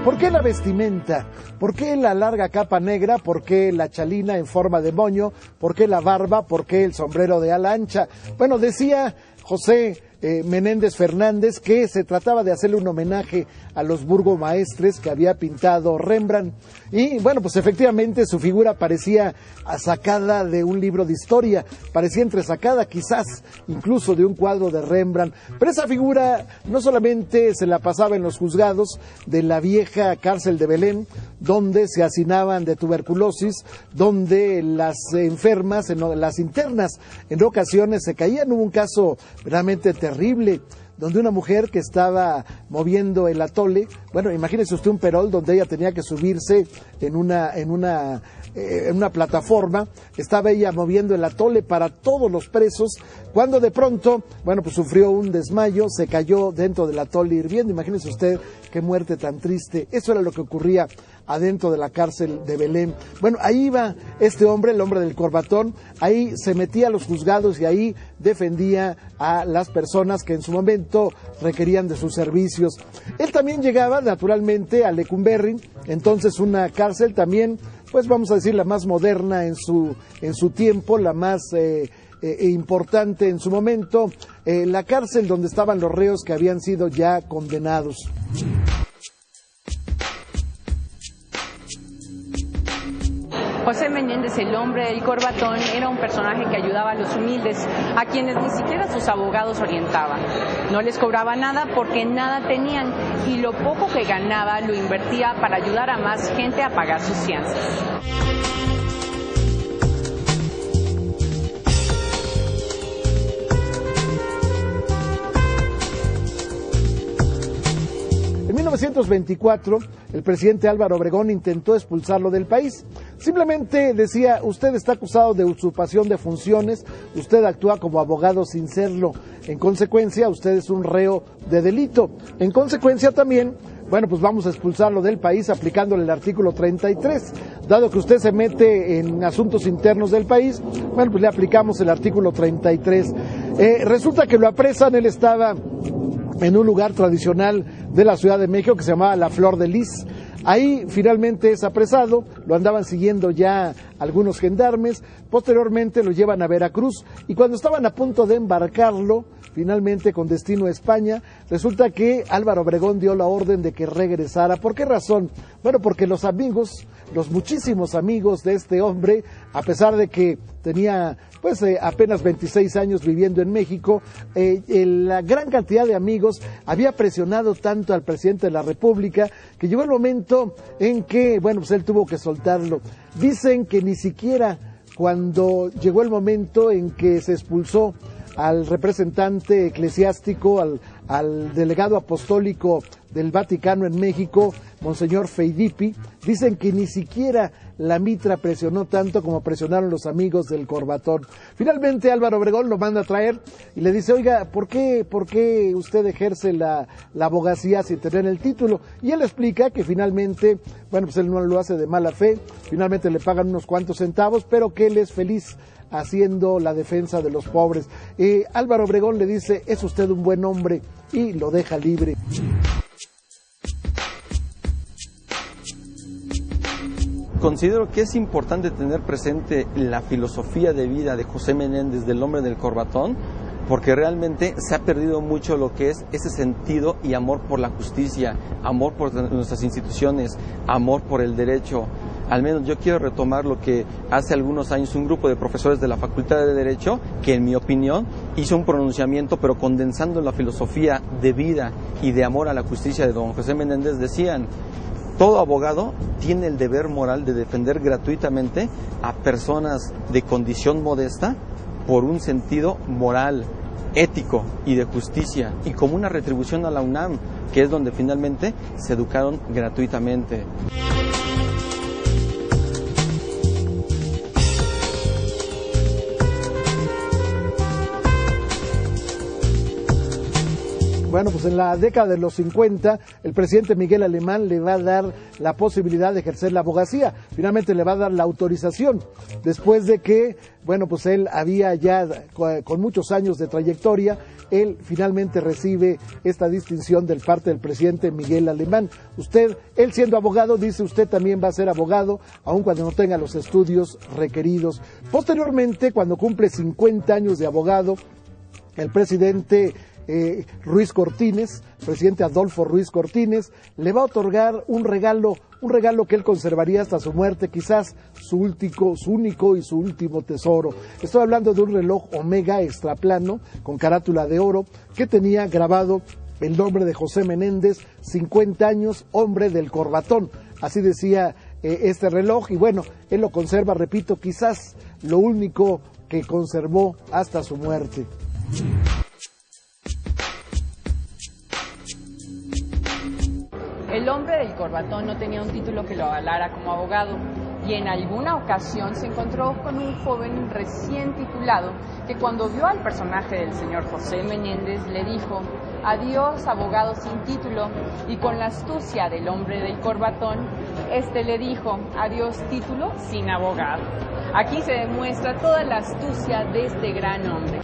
¿Por qué la vestimenta? ¿Por qué la larga capa negra? ¿Por qué la chalina en forma de moño? ¿Por qué la barba? ¿Por qué el sombrero de ala ancha? Bueno, decía José Menéndez Fernández que se trataba de hacerle un homenaje a los burgomaestres que había pintado Rembrandt. Y bueno, pues efectivamente su figura parecía sacada de un libro de historia, parecía entresacada quizás incluso de un cuadro de Rembrandt. Pero esa figura no solamente se la pasaba en los juzgados de la vieja cárcel de Belén, donde se hacinaban de tuberculosis, donde las enfermas, las internas, en ocasiones se caían. Hubo un caso realmente terrible, donde una mujer que estaba moviendo el atole, bueno, imagínese usted un perol donde ella tenía que subirse en una plataforma, estaba ella moviendo el atole para todos los presos, cuando de pronto, bueno, pues sufrió un desmayo, se cayó dentro del atole hirviendo. Imagínese usted qué muerte tan triste. Eso era lo que ocurría adentro de la cárcel de Belén. Bueno, ahí iba este hombre, el hombre del corbatón, ahí se metía a los juzgados y ahí defendía a las personas que en su momento requerían de sus servicios. Él también llegaba naturalmente a Lecumberri, entonces una cárcel también, pues vamos a decir la más moderna en su tiempo, la más importante en su momento, la cárcel donde estaban los reos que habían sido ya condenados. José Menéndez, el hombre del corbatón, era un personaje que ayudaba a los humildes, a quienes ni siquiera sus abogados orientaban. No les cobraba nada porque nada tenían y lo poco que ganaba lo invertía para ayudar a más gente a pagar sus fianzas. En 1924, el presidente Álvaro Obregón intentó expulsarlo del país. Simplemente decía: usted está acusado de usurpación de funciones, usted actúa como abogado sin serlo, en consecuencia usted es un reo de delito. En consecuencia también, bueno, pues vamos a expulsarlo del país aplicándole el artículo 33. Dado que usted se mete en asuntos internos del país, bueno, pues le aplicamos el artículo 33. Resulta que lo apresan, él estaba en un lugar tradicional de la Ciudad de México que se llamaba La Flor de Lis. Ahí finalmente es apresado, lo andaban siguiendo ya algunos gendarmes, posteriormente lo llevan a Veracruz y cuando estaban a punto de embarcarlo, finalmente con destino a España, resulta que Álvaro Obregón dio la orden de que regresara. ¿Por qué razón? Bueno, porque los amigos, los muchísimos amigos de este hombre, a pesar de que tenía pues apenas 26 años viviendo en México, la gran cantidad de amigos había presionado tanto al presidente de la República que llegó el momento en que, bueno, pues él tuvo que soltarlo. Dicen que ni siquiera cuando llegó el momento en que se expulsó al representante eclesiástico, al delegado apostólico del Vaticano en México, Monseñor Feidipi, dicen que ni siquiera la mitra presionó tanto como presionaron los amigos del corbatón. Finalmente Álvaro Obregón lo manda a traer y le dice: oiga, ¿por qué usted ejerce la abogacía sin tener el título? Y él explica que finalmente, bueno, pues él no lo hace de mala fe, finalmente le pagan unos cuantos centavos, pero que él es feliz haciendo la defensa de los pobres. Álvaro Obregón le dice: es usted un buen hombre, y lo deja libre. Considero que es importante tener presente la filosofía de vida de José Menéndez, del hombre del corbatón, porque realmente se ha perdido mucho lo que es ese sentido y amor por la justicia, amor por nuestras instituciones, amor por el derecho. Al menos yo quiero retomar lo que hace algunos años un grupo de profesores de la Facultad de Derecho, que en mi opinión hizo un pronunciamiento, pero condensando la filosofía de vida y de amor a la justicia de don José Menéndez. Decían: todo abogado tiene el deber moral de defender gratuitamente a personas de condición modesta por un sentido moral, ético y de justicia, y como una retribución a la UNAM, que es donde finalmente se educaron gratuitamente. Bueno, pues en la década de los 50, el presidente Miguel Alemán le va a dar la posibilidad de ejercer la abogacía. Finalmente le va a dar la autorización, después de que, bueno, pues él había ya, con muchos años de trayectoria, él finalmente recibe esta distinción del parte del presidente Miguel Alemán. Él siendo abogado, dice usted también va a ser abogado, aun cuando no tenga los estudios requeridos. Posteriormente, cuando cumple 50 años de abogado, el presidente Ruiz Cortines, presidente Adolfo Ruiz Cortines, le va a otorgar un regalo que él conservaría hasta su muerte, quizás su único y su último tesoro. Estoy hablando de un reloj Omega extraplano con carátula de oro que tenía grabado el nombre de José Menéndez, 50 años, hombre del corbatón. Así decía este reloj, y bueno, él lo conserva, repito, quizás lo único que conservó hasta su muerte. El hombre del corbatón no tenía un título que lo avalara como abogado y en alguna ocasión se encontró con un joven recién titulado que cuando vio al personaje del señor José Menéndez le dijo: adiós abogado sin título, y con la astucia del hombre del corbatón, este le dijo: adiós título sin abogado. Aquí se demuestra toda la astucia de este gran hombre.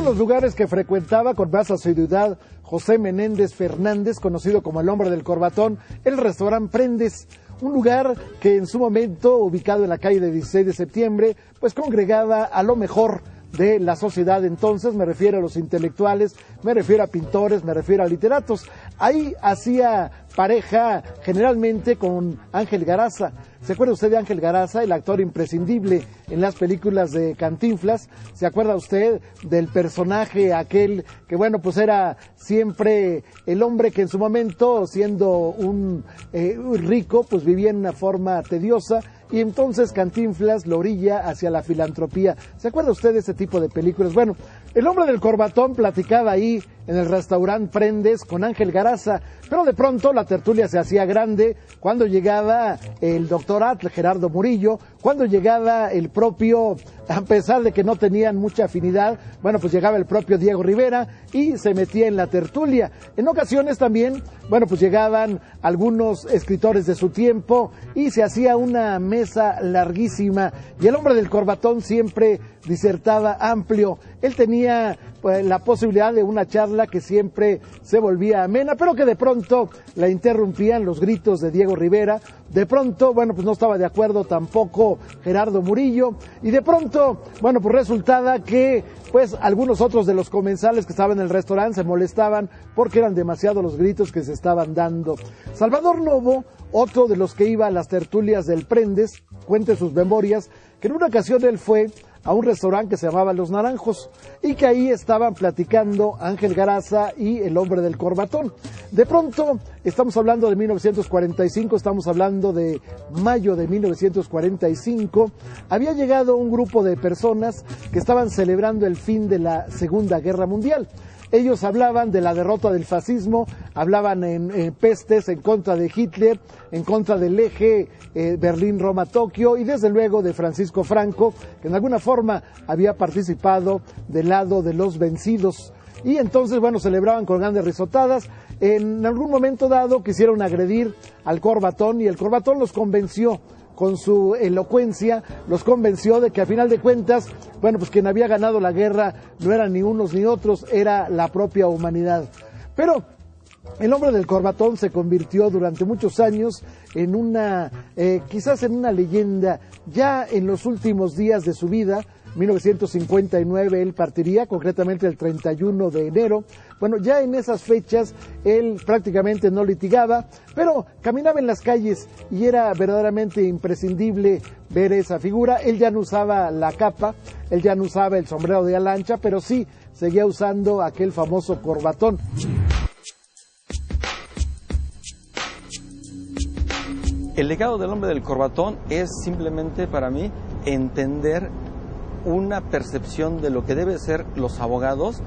Los lugares que frecuentaba con más asiduidad José Menéndez Fernández, conocido como el hombre del corbatón, el restaurante Prendes, un lugar que en su momento, ubicado en la calle de 16 de septiembre, pues congregaba a lo mejor de la sociedad entonces. Me refiero a los intelectuales, me refiero a pintores, me refiero a literatos. Ahí hacía pareja generalmente con Ángel Garaza. ¿Se acuerda usted de Ángel Garaza, el actor imprescindible en las películas de Cantinflas? ¿Se acuerda usted del personaje aquel que, bueno, pues era siempre el hombre que en su momento, siendo un rico, pues vivía en una forma tediosa, y entonces Cantinflas lo orilla hacia la filantropía? ¿Se acuerda usted de ese tipo de películas? Bueno, el hombre del corbatón platicaba ahí en el restaurante Prendes con Ángel Garaza, pero de pronto la tertulia se hacía grande cuando llegaba el doctor Atl, Gerardo Murillo, cuando llegaba el propio, a pesar de que no tenían mucha afinidad, bueno, pues llegaba el propio Diego Rivera y se metía en la tertulia. En ocasiones también, bueno, pues llegaban algunos escritores de su tiempo y se hacía una mesa larguísima, y el hombre del corbatón siempre disertaba amplio. Él tenía pues la posibilidad de una charla que siempre se volvía amena, pero que de pronto la interrumpían los gritos de Diego Rivera. De pronto, bueno, pues no estaba de acuerdo tampoco Gerardo Murillo, y de pronto, bueno, pues resultaba que pues algunos otros de los comensales que estaban en el restaurante se molestaban porque eran demasiados los gritos que se estaban dando. Salvador Novo, otro de los que iba a las tertulias del Prendes, cuenta en sus memorias que en una ocasión él fue a un restaurante que se llamaba Los Naranjos y que ahí estaban platicando Ángel Garaza y el hombre del corbatón. De pronto, estamos hablando de 1945, estamos hablando de mayo de 1945, había llegado un grupo de personas que estaban celebrando el fin de la Segunda Guerra Mundial. Ellos hablaban de la derrota del fascismo, hablaban en pestes en contra de Hitler, en contra del eje Berlín-Roma-Tokio, y desde luego de Francisco Franco, que en alguna forma había participado del lado de los vencidos. Y entonces, bueno, celebraban con grandes risotadas. En algún momento dado quisieron agredir al corbatón, y el corbatón los convenció con su elocuencia, los convenció de que a final de cuentas, bueno, pues quien había ganado la guerra no eran ni unos ni otros, era la propia humanidad. Pero el hombre del corbatón se convirtió durante muchos años en una, quizás en una leyenda. Ya en los últimos días de su vida, 1959, él partiría, concretamente el 31 de enero. Bueno, ya en esas fechas él prácticamente no litigaba, pero caminaba en las calles y era verdaderamente imprescindible ver esa figura. Él ya no usaba la capa, él ya no usaba el sombrero de ala ancha, pero sí seguía usando aquel famoso corbatón. El legado del hombre del corbatón es simplemente para mí entender una percepción de lo que deben ser los abogados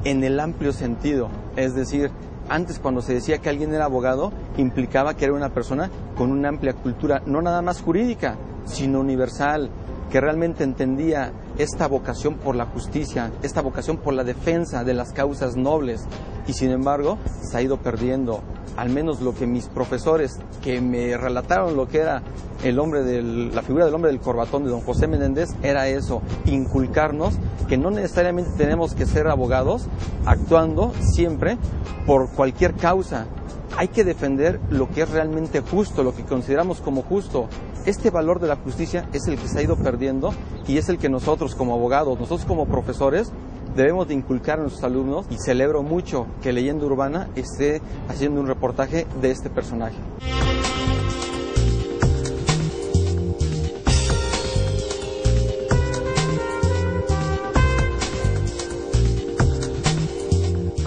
en el amplio sentido, es decir, Antes, cuando se decía que alguien era abogado, implicaba que era una persona con una amplia cultura, no nada más jurídica, sino universal, que realmente entendía esta vocación por la justicia, esta vocación por la defensa de las causas nobles. Y sin embargo, se ha ido perdiendo. Al menos lo que mis profesores que me relataron lo que era la figura del hombre del corbatón de don José Menéndez, era eso, inculcarnos que no necesariamente tenemos que ser abogados actuando siempre por cualquier causa. Hay que defender lo que es realmente justo, lo que consideramos como justo. Este valor de la justicia es el que se ha ido perdiendo y es el que nosotros como abogados, nosotros como profesores, debemos de inculcar a nuestros alumnos, y celebro mucho que Leyenda Urbana esté haciendo un reportaje de este personaje.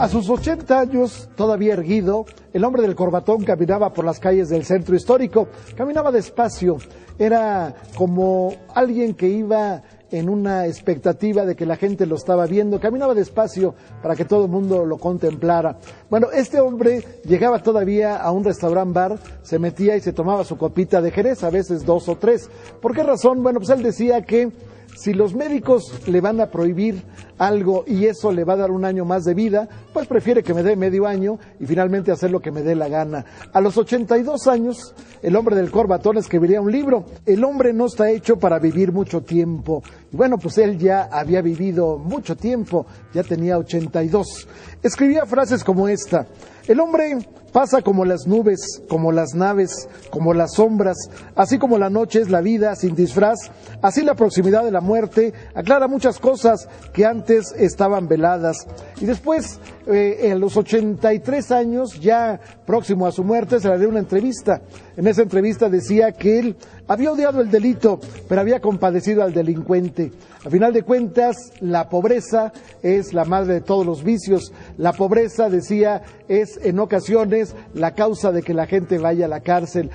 A sus 80 años, todavía erguido, el hombre del corbatón caminaba por las calles del centro histórico. Caminaba despacio, era como alguien que iba en una expectativa de que la gente lo estaba viendo. Caminaba despacio para que todo el mundo lo contemplara. Bueno, este hombre llegaba todavía a un restaurant bar, se metía y se tomaba su copita de Jerez, a veces 2 o 3. ¿Por qué razón? Bueno, pues él decía que si los médicos le van a prohibir algo y eso le va a dar un año más de vida, pues prefiere que me dé medio año y finalmente hacer lo que me dé la gana. A los 82 años, el hombre del corbatón escribiría un libro. El hombre no está hecho para vivir mucho tiempo. Y bueno, pues él ya había vivido mucho tiempo, ya tenía 82. Escribía frases como esta: el hombre pasa como las nubes, como las naves, como las sombras, así como la noche es la vida sin disfraz, así la proximidad de la muerte aclara muchas cosas que antes estaban veladas. Y después, a los 83 años, ya próximo a su muerte, se le dio una entrevista. En esa entrevista decía que él había odiado el delito, pero había compadecido al delincuente. A final de cuentas, la pobreza es la madre de todos los vicios. La pobreza, decía, es en ocasiones la causa de que la gente vaya a la cárcel.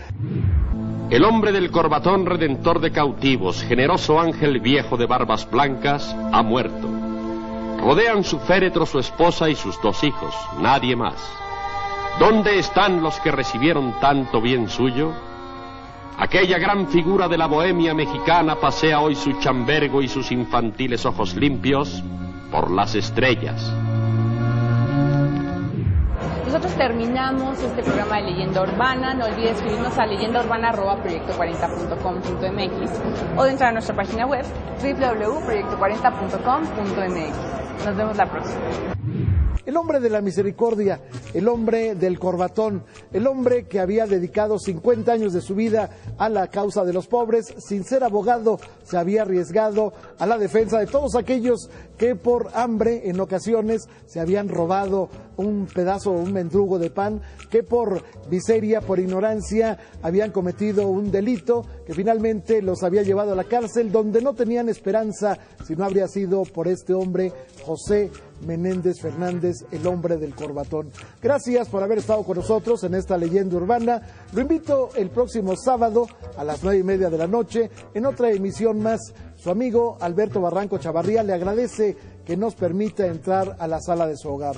El hombre del corbatón, redentor de cautivos, generoso ángel viejo de barbas blancas, ha muerto. Rodean su féretro su esposa y sus 2 hijos, nadie más. ¿Dónde están los que recibieron tanto bien suyo? Aquella gran figura de la bohemia mexicana pasea hoy su chambergo y sus infantiles ojos limpios por las estrellas. Nosotros terminamos este programa de Leyenda Urbana. No olvides escribirnos a leyendaurbana@proyecto40.com.mx o de entrar a nuestra página web www.proyecto40.com.mx. Nos vemos la próxima. El hombre de la misericordia, el hombre del corbatón, el hombre que había dedicado 50 años de su vida a la causa de los pobres, sin ser abogado, se había arriesgado a la defensa de todos aquellos que por hambre en ocasiones se habían robado un pedazo, un mendrugo de pan, que por miseria, por ignorancia, habían cometido un delito que finalmente los había llevado a la cárcel, donde no tenían esperanza si no habría sido por este hombre, José Menéndez Fernández, el hombre del corbatón. Gracias por haber estado con nosotros en esta Leyenda Urbana. Lo invito el próximo sábado a las 9:30 de la noche en otra emisión más. Su amigo Alberto Barranco Chavarría le agradece que nos permita entrar a la sala de su hogar.